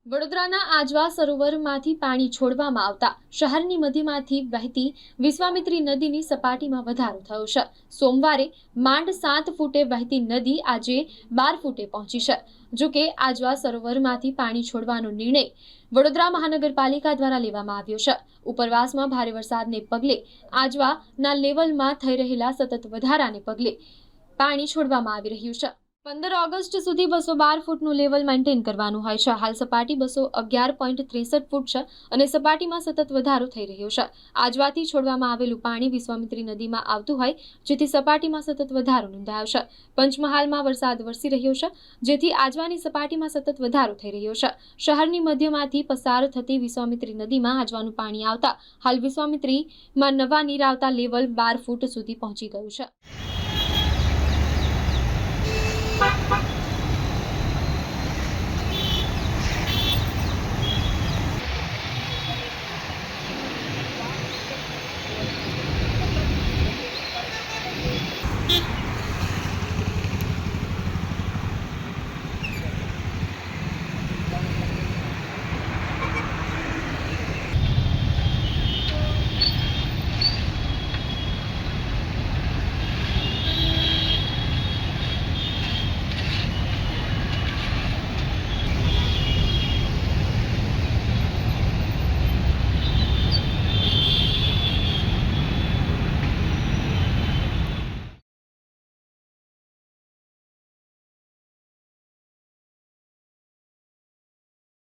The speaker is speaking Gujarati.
વડોદરાના આજવા સરોવરમાંથી પાણી છોડવામાં આવતા શહેરની મધ્યમાંથી વહેતી વિશ્વામિત્રી નદીની સપાટીમાં વધારો થયો છે। સોમવારે માંડ 7 ફૂટે વહેતી નદી આજે 12 ફૂટે પહોંચી છે। જો કે આજવા સરોવરમાંથી પાણી છોડવાનો નિર્ણય વડોદરા મહાનગરપાલિકા દ્વારા લેવામાં આવ્યો છે। ઉપરવાસમાં ભારે વરસાદને પગલે આજવાના લેવલમાં થઈ રહેલા સતત વધારાને પગલે પાણી છોડવામાં આવી રહ્યું છે। 15 ઓગસ્ટ સુધી 212 ફૂટનું લેવલ મેન્ટેન કરવાનું હોય છે। હાલ સપાટી 211.63 ફૂટ છે અને સપાટીમાં સતત વધારો થઈ રહ્યો છે। આજવાથી છોડવામાં આવેલું પાણી વિશ્વામિત્રી નદીમાં આવતું હોય જેથી સપાટીમાં સતત વધારો નોંધાયો છે। પંચમહાલમાં વરસાદ વરસી રહ્યો છે જેથી આજવાની સપાટીમાં સતત વધારો થઈ રહ્યો છે। શહેરની મધ્યમાંથી પસાર થતી વિશ્વામિત્રી નદીમાં આજવાનું પાણી આવતા હાલ વિશ્વામિત્રીમાં નવા નીર આવતા લેવલ 12 ફૂટ સુધી પહોંચી ગયું છે।